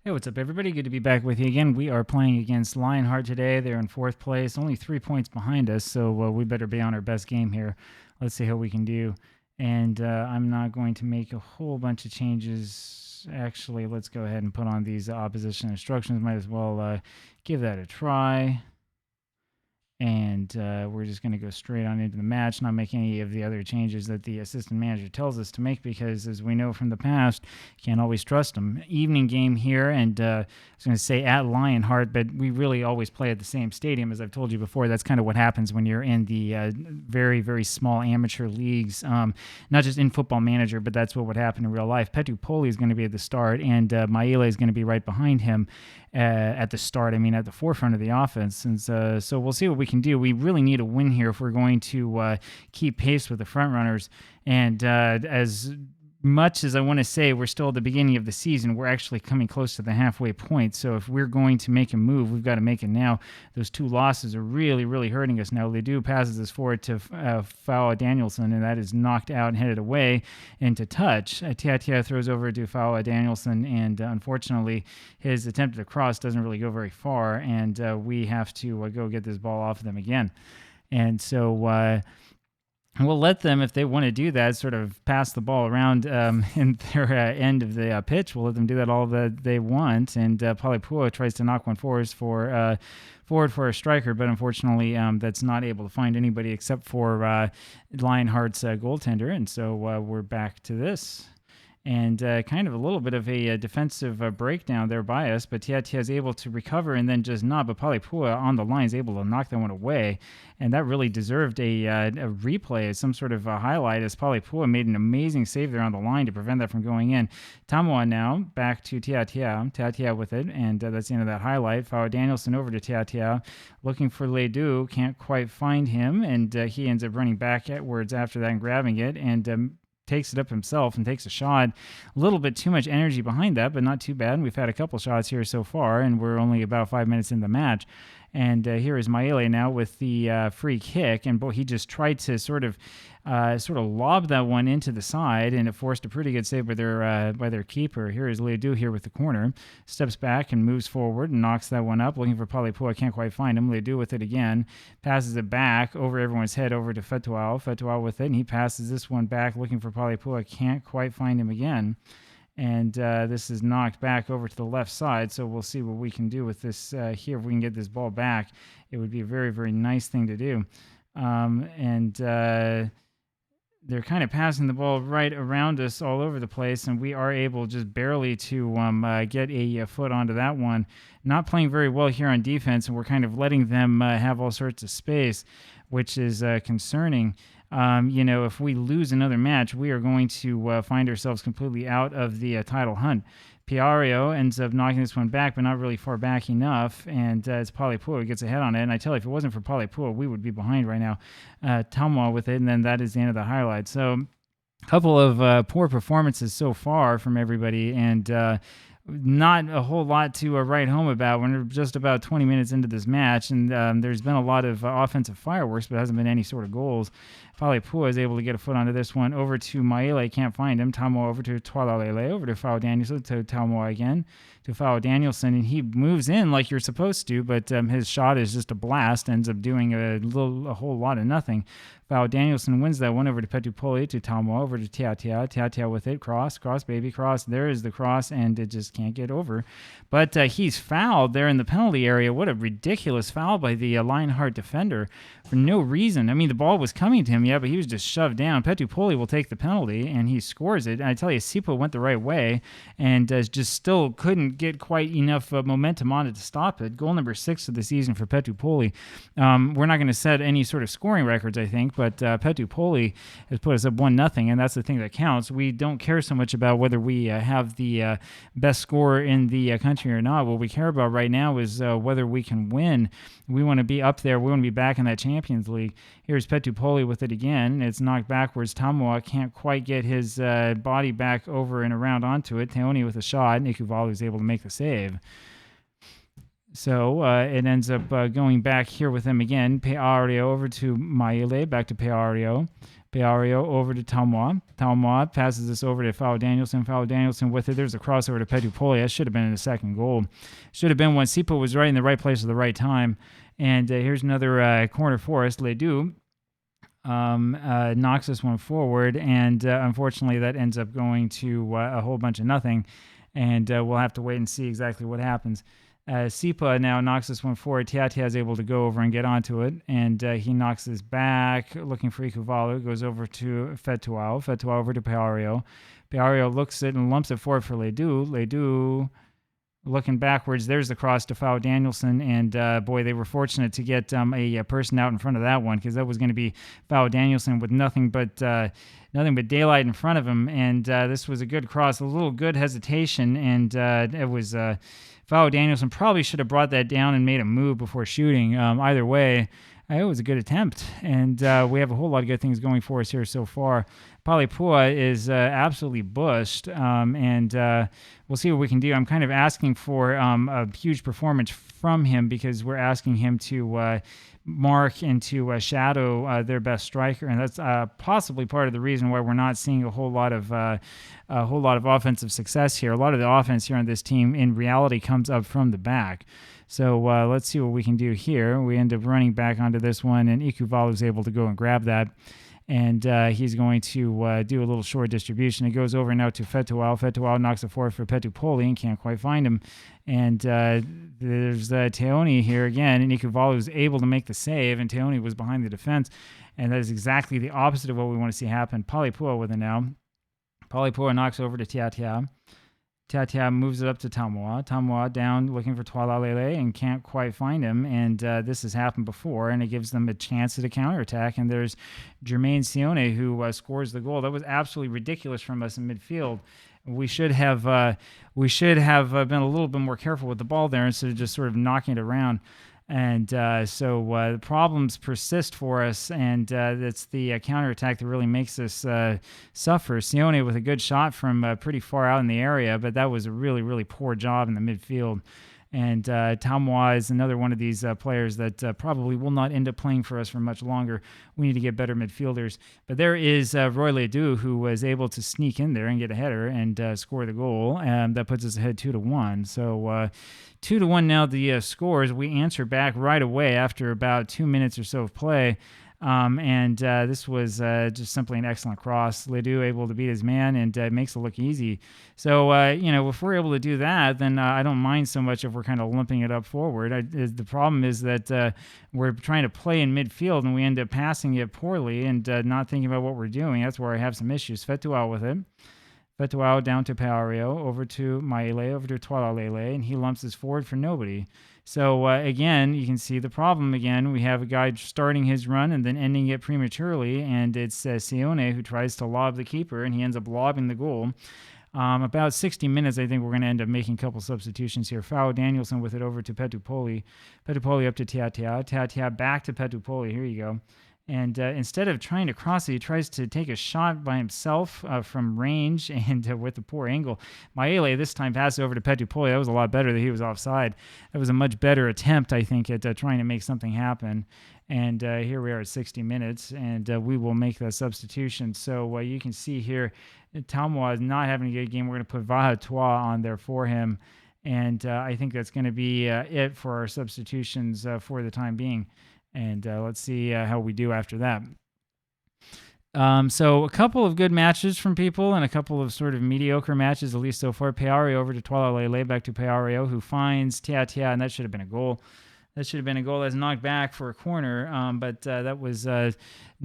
Hey, what's up, everybody? Good to be back with you again. We are playing against Lionheart today. They're in fourth place, only 3 points behind us, so we better be on our best game here. Let's see how we can do. And I'm not going to make a whole bunch of changes. Actually, let's go ahead and put on these opposition instructions. Might as well give that a try. And we're just going to go straight on into the match, not make any of the other changes that the assistant manager tells us to make, because as we know from the past, can't always trust them. Evening game here, and I was going to say at Lionheart, but we really always play at the same stadium. As I've told you before, that's kind of what happens when you're in the very, very small amateur leagues, not just in Football Manager, but that's what would happen in real life. Petu Poli is going to be at the start, and Maile is going to be right behind him. At the start, at the forefront of the offense. And so we'll see what we can do. We really need a win here if we're going to keep pace with the front runners. And as much as I want to say we're still at the beginning of the season, we're actually coming close to the halfway point. So if we're going to make a move, we've got to make it now. Those two losses are really, really hurting us now. Ledoux passes us forward to Fawa Danielson, and that is knocked out and headed away into touch. Tia throws over to Fawa Danielson, and unfortunately, his attempt at a cross doesn't really go very far, and we have to go get this ball off of them again. And so we'll let them, if they want to do that, sort of pass the ball around in their end of the pitch. We'll let them do that all that they want. And Palipua tries to knock one forward for a striker, but unfortunately that's not able to find anybody except for Lionheart's goaltender. And so we're back to this. And kind of a little bit of a defensive breakdown there by us, but Tia is able to recover and then just not. But Palipua on the line is able to knock that one away, and that really deserved a replay, some sort of a highlight, as Palipua made an amazing save there on the line to prevent that from going in. Tamoa now back to Tia with it, and that's the end of that highlight. Fawa Danielson over to Tia, looking for Ledoux, can't quite find him, and he ends up running backwards after that and grabbing it, and takes it up himself and takes a shot. A little bit too much energy behind that, but not too bad. We've had a couple shots here so far, and we're only about 5 minutes in the match. And here is Maele now with the free kick, and he just tried to sort of lob that one into the side, and it forced a pretty good save by their keeper. Here is Ledoux here with the corner, steps back and moves forward and knocks that one up, looking for Palipua. Can't quite find him. Ledoux with it again, passes it back over everyone's head over to Fetual with it, and he passes this one back, looking for Palipua. Can't quite find him again. And this is knocked back over to the left side, so we'll see what we can do with this here. If we can get this ball back, it would be a very, very nice thing to do. They're kind of passing the ball right around us all over the place, and we are able just barely to get a foot onto that one. Not playing very well here on defense, and we're kind of letting them have all sorts of space, which is concerning. If we lose another match, we are going to find ourselves completely out of the title hunt. Piario ends up knocking this one back, but not really far back enough, and it's Palipua who gets ahead on it. And I tell you, if it wasn't for Palipua, we would be behind right now. Talma with it, and then that is the end of the highlight. So a couple of poor performances so far from everybody, and not a whole lot to write home about. We're just about 20 minutes into this match, and there's been a lot of offensive fireworks, but hasn't been any sort of goals. Palipua is able to get a foot onto this one. Over to Maele, can't find him. Tamo over to Twalalele, over to Fawa Danielson, to Tamo again, to Fawa Danielson, and he moves in like you're supposed to, but his shot is just a blast, ends up doing a whole lot of nothing. Fawa Danielson wins that one over to Petupoli, to Tamo, over to Tia with it, cross, baby, cross. There is the cross, and it just can't get over. But he's fouled there in the penalty area. What a ridiculous foul by the Lionheart defender for no reason. The ball was coming to him, yeah, but he was just shoved down. Petupoli will take the penalty, and he scores it. And I tell you, Sipo went the right way and just still couldn't get quite enough momentum on it to stop it. Goal number 6 of the season for Petupoli. We're not going to set any sort of scoring records, I think, but Petupoli has put us up 1-0, and that's the thing that counts. We don't care so much about whether we have the best score in the country or not. What we care about right now is whether we can win. We want to be up there. We want to be back in that Champions League. Here's Petupoli with it again. It's knocked backwards. Tamoa can't quite get his body back over and around onto it. Teoni with a shot. Nikuvalu is able to make the save. So it ends up going back here with him again. Peario over to Maile, back to Peario. Peario over to Talmoa. Talmoa passes this over to Fao Danielson. Fao Danielson with it. There's a crossover to Petupoli. That should have been in the second goal. Should have been when Sipa was right in the right place at the right time. And here's another corner for us. Ledoux knocks this one forward. And unfortunately, that ends up going to a whole bunch of nothing. And we'll have to wait and see exactly what happens. Sipa now knocks this one forward. Tiatia is able to go over and get onto it, and he knocks this back, looking for Ikuvalu. Goes over to Fetuao. Fetuao over to Peario. Peario looks it and lumps it forward for Ledoux. Ledoux looking backwards. There's the cross to Fao Danielson, and boy, they were fortunate to get a person out in front of that one, because that was going to be Fao Danielson with nothing but daylight in front of him. And this was a good cross, a little good hesitation, and it was Fao Danielson probably should have brought that down and made a move before shooting. Either way, it was a good attempt, and we have a whole lot of good things going for us here so far. Palipua is absolutely bushed, and we'll see what we can do. I'm kind of asking for a huge performance from him, because we're asking him to mark and to shadow their best striker, and that's possibly part of the reason why we're not seeing a whole lot of offensive success here. A lot of the offense here on this team, in reality, comes up from the back. So let's see what we can do here. We end up running back onto this one, and Ikuvalu is able to go and grab that. And he's going to do a little short distribution. It goes over now to Fetuao. Fetuao knocks it forward for Petupoli and can't quite find him. And there's Teoni here again, and Ikuvalu is able to make the save, and Teoni was behind the defense. And that is exactly the opposite of what we want to see happen. Palipua with it now. Palipua knocks over to Tiatia. Tiatia moves it up to Talmoa. Talmoa down looking for Tualalele and can't quite find him. And this has happened before, and it gives them a chance at a counterattack. And there's Jermaine Sione who scores the goal. That was absolutely ridiculous from us in midfield. We should have been a little bit more careful with the ball there instead of just sort of knocking it around. And so the problems persist for us, and it's the counterattack that really makes us suffer. Sione with a good shot from pretty far out in the area, but that was a really, really poor job in the midfield. And Talmoa is another one of these players that probably will not end up playing for us for much longer. We need to get better midfielders. But there is Roy Ledoux, who was able to sneak in there and get a header and score the goal. And that puts us ahead 2-1. So 2-1 now the scores. We answer back right away after about 2 minutes or so of play. And this was just simply an excellent cross. Ledoux able to beat his man, and makes it look easy. So, if we're able to do that, then I don't mind so much if we're kind of lumping it up forward. The problem is that we're trying to play in midfield, and we end up passing it poorly and not thinking about what we're doing. That's where I have some issues. Fetuao with it. Fetuao down to Peario, over to Maile, over to Tualalele, and he lumps this forward for nobody. So, again, you can see the problem again. We have a guy starting his run and then ending it prematurely, and it's Sione who tries to lob the keeper, and he ends up lobbing the goal. About 60 minutes, I think we're going to end up making a couple substitutions here. Fao Danielson with it over to Petupoli. Petupoli up to Tiatia. Tiatia back to Petupoli. Here you go. And instead of trying to cross it, he tries to take a shot by himself from range and with a poor angle. Maele this time passes over to Petupoli. That was a lot better that he was offside. That was a much better attempt, I think, at trying to make something happen. And here we are at 60 minutes, and we will make that substitution. So you can see here, Talmoa is not having a good game. We're going to put Vaha Toa on there for him. And I think that's going to be it for our substitutions for the time being. And let's see how we do after that. So a couple of good matches from people and a couple of sort of mediocre matches, at least so far. Peario over to Tualalele, back to Peario, who finds Tiatia, and that should have been a goal. That should have been a goal that's knocked back for a corner, but that was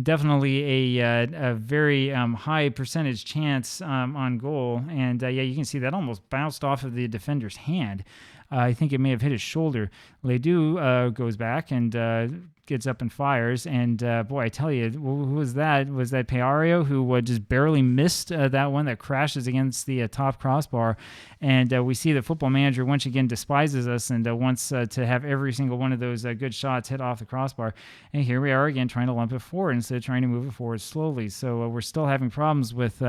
definitely a very high percentage chance on goal. And, you can see that almost bounced off of the defender's hand. I think it may have hit his shoulder. Ledoux goes back and gets up and fires. And boy, I tell you, who was that? Was that Peario who just barely missed that one that crashes against the top crossbar? And we see the Football Manager once again despises us and wants to have every single one of those good shots hit off the crossbar. And here we are again trying to lump it forward instead of trying to move it forward slowly. So we're still having problems with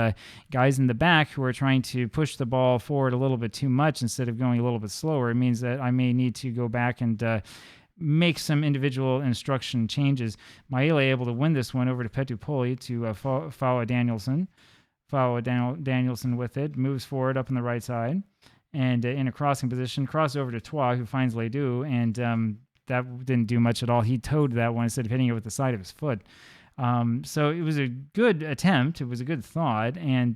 guys in the back who are trying to push the ball forward a little bit too much instead of going a little bit slower. It means that I may need to go back and make some individual instruction changes. Maile able to win this one over to Petupoli to Fawa Danielson. Danielson with it, moves forward up on the right side, and in a crossing position, cross over to Twa, who finds Ledoux, and that didn't do much at all. He towed that one instead of hitting it with the side of his foot. So it was a good attempt. It was a good thought, and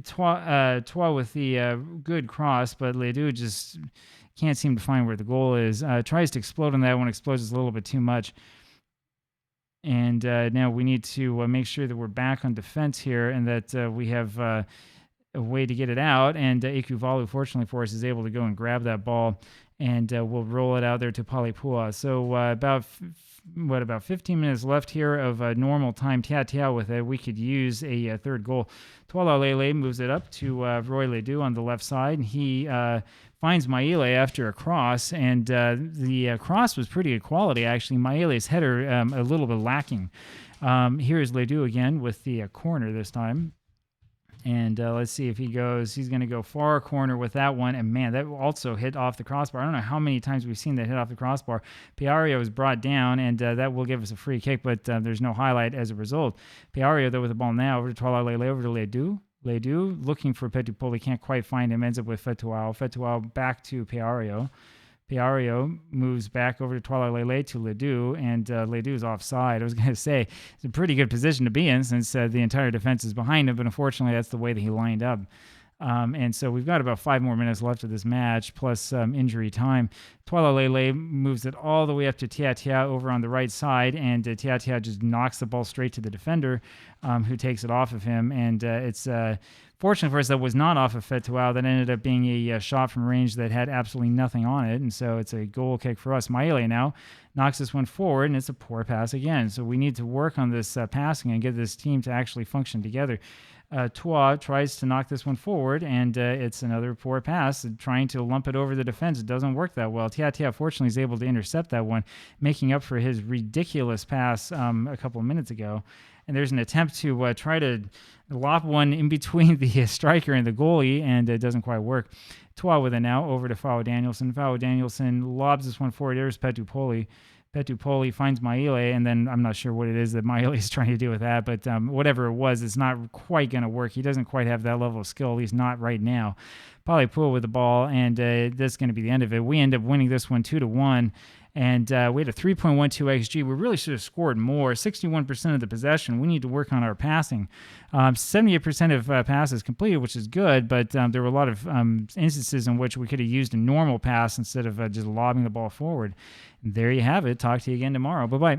Twa with the good cross, but Ledoux just can't seem to find where the goal is. Tries to explode on that one, explodes a little bit too much. And now we need to make sure that we're back on defense here and that we have a way to get it out. And Ekuvalu, fortunately for us, is able to go and grab that ball, and we'll roll it out there to Palipua. So about 15 minutes left here of normal time. Tia with it. We could use a third goal. Tuala Lele moves it up to Roy Ledoux on the left side. He finds Maile after a cross, and the cross was pretty good quality, actually. Maile's header a little bit lacking. Here's Ledoux again with the corner this time. And let's see if he goes. He's going to go far corner with that one. And, man, that also hit off the crossbar. I don't know how many times we've seen that hit off the crossbar. Piario is brought down, and that will give us a free kick, but there's no highlight as a result. Piario, though, with the ball now over to Tuala Lele, over to Ledoux. Ledoux looking for Petupoli, can't quite find him, ends up with Fetuao. Fetuao back to Piario. Piario moves back over to Tuala Lele to Ledoux, and Ledoux is offside. I was going to say, it's a pretty good position to be in since the entire defense is behind him, but unfortunately that's the way that he lined up. And so we've got about 5 more minutes left of this match, plus injury time. Tuala Lele moves it all the way up to Tia over on the right side, and Tia just knocks the ball straight to the defender, who takes it off of him. And it's fortunate for us that was not off of Fetuao. That ended up being a shot from range that had absolutely nothing on it, and so it's a goal kick for us. Maile now knocks this one forward, and it's a poor pass again. So we need to work on this passing and get this team to actually function together. Tua tries to knock this one forward, and it's another poor pass. Trying to lump it over the defense, it doesn't work that well. Tia fortunately is able to intercept that one, making up for his ridiculous pass a couple of minutes ago. And there's an attempt to try to lop one in between the striker and the goalie, and it doesn't quite work. Tua with it now over to Fawa Danielson. Fawa Danielson lobs this one forward. There's Petupoli. Petupoli finds Maile, and then I'm not sure what it is that Maile is trying to do with that, but whatever it was, it's not quite going to work. He doesn't quite have that level of skill, at least not right now. Palipua with the ball, and that's going to be the end of it. We end up winning this one 2-1, and we had a 3.12 XG. We really should have scored more. 61% of the possession. We need to work on our passing. 78% of passes completed, which is good, but there were a lot of instances in which we could have used a normal pass instead of just lobbing the ball forward. And there you have it. Talk to you again tomorrow. Bye-bye.